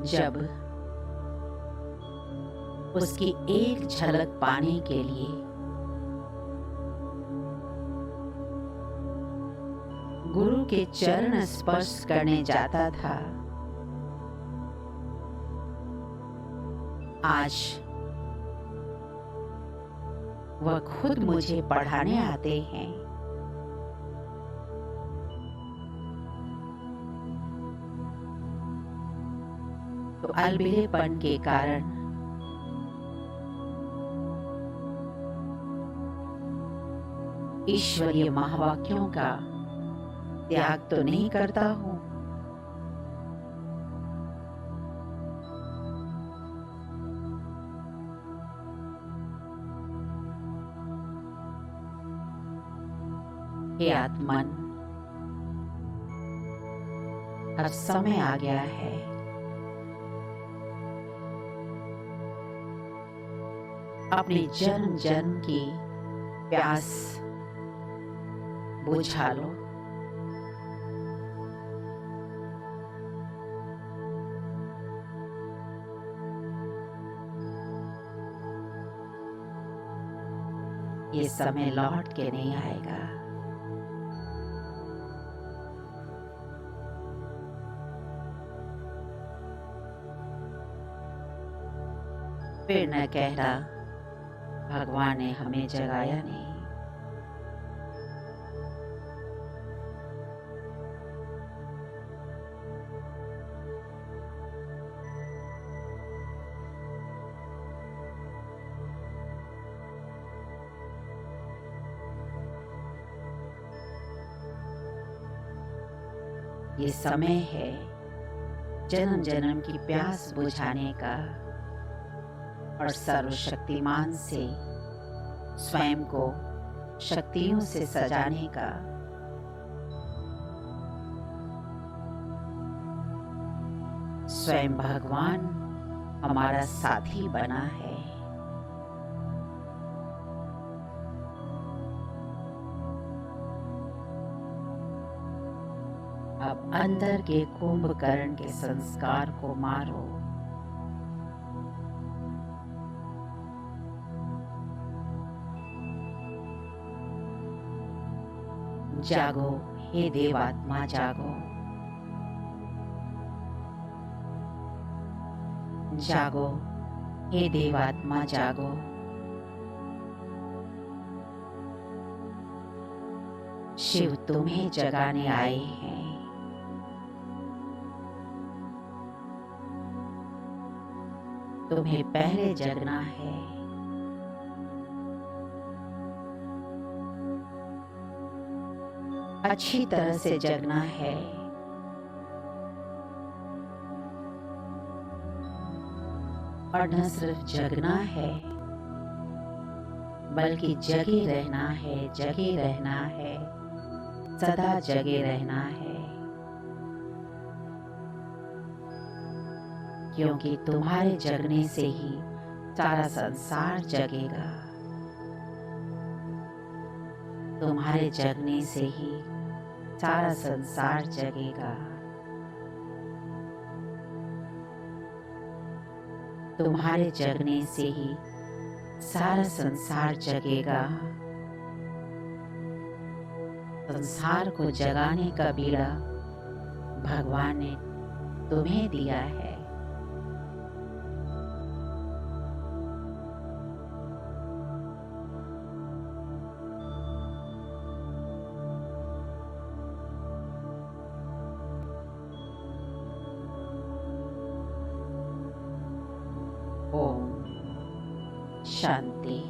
जब उसकी एक झलक पाने के लिए गुरु के चरण स्पर्श करने जाता था, आज वह खुद मुझे पढ़ाने आते हैं। तो अलबिलेपन के कारण ईश्वरीय महावाक्यों का त्याग तो नहीं करता हूं। हे आत्मन, अब समय आ गया है अपने जन्म जन्म की प्यास बुझा लो। ये समय लौट के नहीं आएगा। फिर न कहना भगवान ने हमें जगाया नहीं। ये समय है जन्म जन्म की प्यास बुझाने का और सर्वशक्तिमान से स्वयं को शक्तियों से सजाने का। स्वयं भगवान हमारा साथी बना है। अब अंदर के कुंभकर्ण के संस्कार को मारो। जागो हे देवात्मा, जागो। जागो हे देवात्मा, जागो। शिव तुम्हें जगाने आए हैं। तुम्हें पहले जगना है। अच्छी तरह से जगना है। और न सिर्फ जगना है बल्कि जगे रहना है, जगे रहना है, सदा जगे रहना है। क्योंकि तुम्हारे जगने से ही सारा संसार जगेगा। तुम्हारे जगने से ही सारा संसार जगेगा। तुम्हारे जगने से ही सारा संसार जगेगा। संसार को जगाने का बीड़ा भगवान ने तुम्हें दिया है। ओम शांति।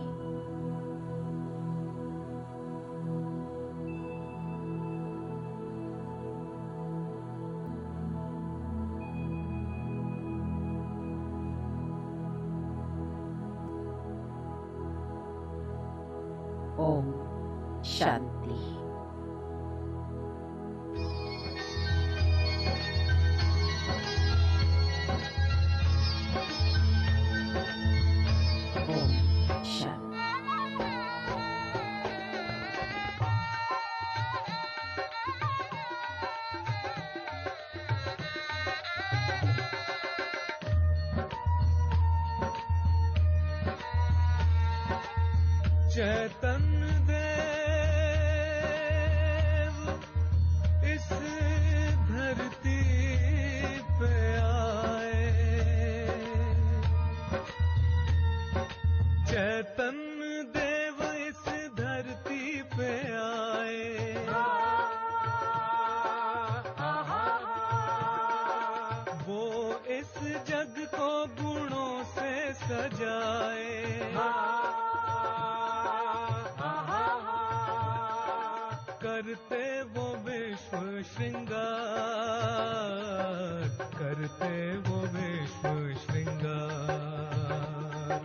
ओम शांति। ओम शांति। चैतन्य देव इस धरती पे आए। चैतन्य देव इस धरती पे आए। वो इस जग को गुणों से सजाए। करते वो विश्व श्रृंगार, करते वो विश्व श्रृंगार।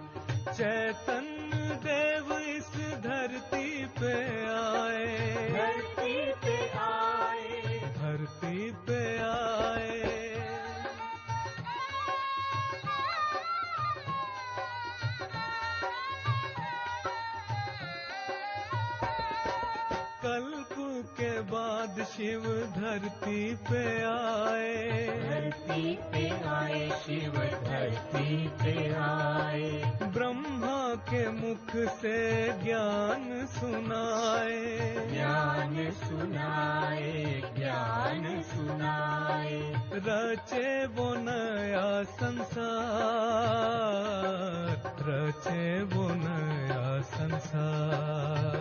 चैतन्य देव इस धरती पे आए। धरती पे आए। धरती पे आए। कल्प के बाद शिव धरती पे आए। धरती पे आए। शिव धरती पे आए। ब्रह्मा के मुख से ज्ञान सुनाए। ज्ञान सुनाए। ज्ञान सुनाए। रचे वो नया संसार। रचे वो नया संसार।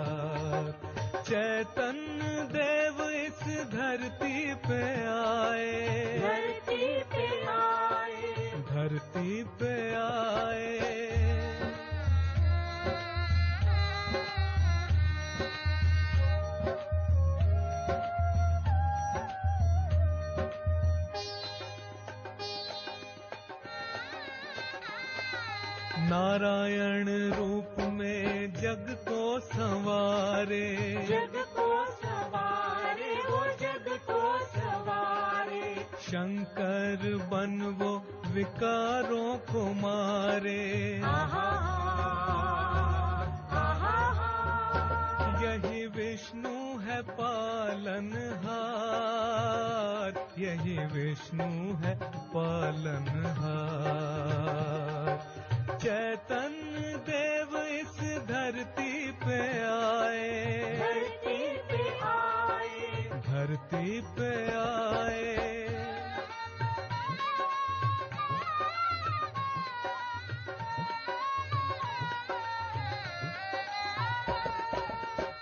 चैतन्य देव इस धरती पे आए। धरती पे आए। धरती पे आए। नारायण रूप में जग को संवारे, जग को सवारे, वो जग को सवारे। शंकर बन वो विकारों को मारे। आहा, आहा, यही विष्णु है पालनहार, यही विष्णु है पालनहार। चैतन्य देव इस धरती पे आए, धरती पे आए, धरती पे आए।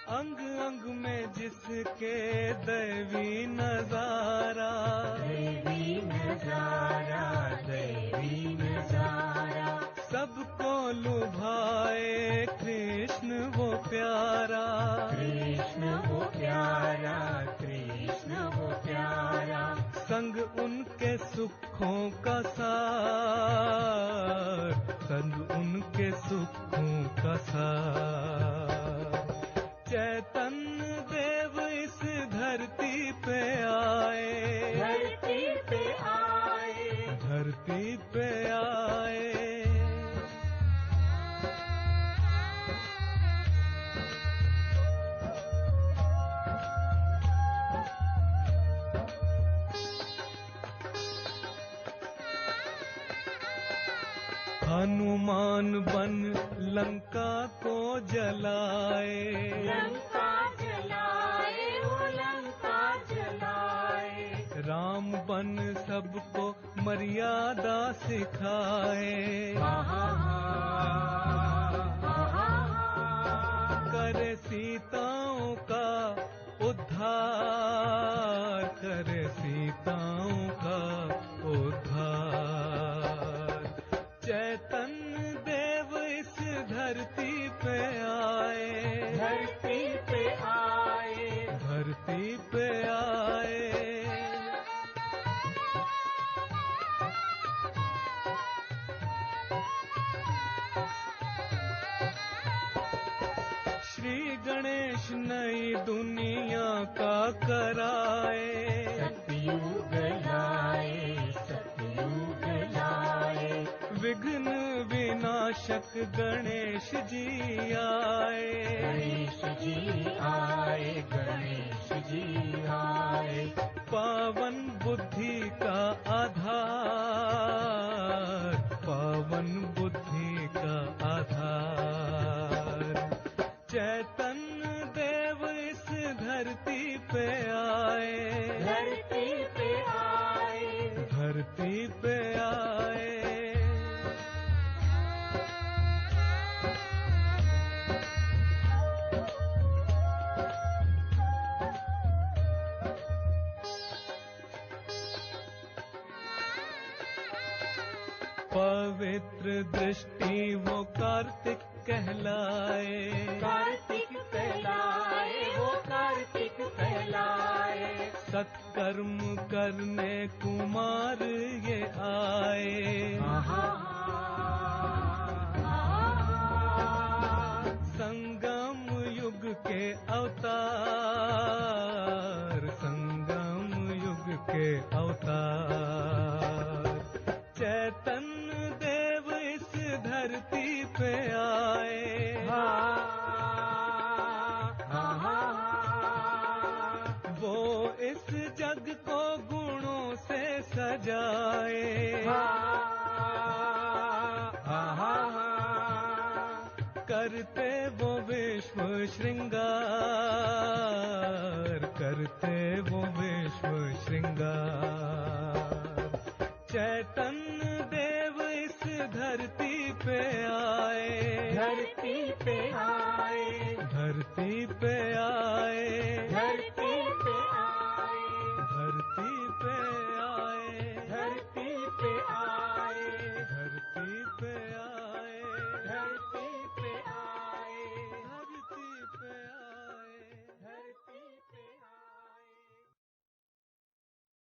अंग अंग में जिसके दैवी नजारा, देवी नजारा, देवी नजारा। सबको लुभाए कृष्ण वो प्यारा, कृष्ण वो प्यारा, कृष्ण वो प्यारा। संग उनके सुखों का सार, संग उनके सुखों का सार। चैतन्य देव इस धरती पे आए, धरती पे आए, धरती पे आए। हनुमान बन लंका को जलाए, लंका जलाए, वो लंका जलाए। राम बन सबको मर्यादा सिखाए। आहा, आहा, करे सीताओं का उद्धार, करे सीताओं का उद्धार। चैतन्य देव इस धरती पे आए, धरती पे आए, धरती पे आए। श्री गणेश नई दुनिया का कराए, सतयुग लाए, सतयुग लाए। विघ्न विनाशक गणेश जी आए, गणेश जी आए, गणेश जी आए। पावन बुद्धि का आधार, पावन बुद्धि का आधार। चैतन्य देव इस धरती पे आए, धरती पे आए, धरती पे आए। पवित्र दृष्टि वो कार्तिक कहलाए, कार्तिक कहलाए, वो कार्तिक कहलाए। सत्कर्म करने कुमार ये आए। आहा, आहा, संगम युग के अवतार, संगम युग के अवतार। चैतन्य देव इस धरती पे आए, वो इस जग को गुणों से सजाए। करते वो विश्व श्रृंगार, करते वो विश्व श्रृंगार। चैतन्य देव इस धरती पे आए, धरती पे आए, धरती पे आए।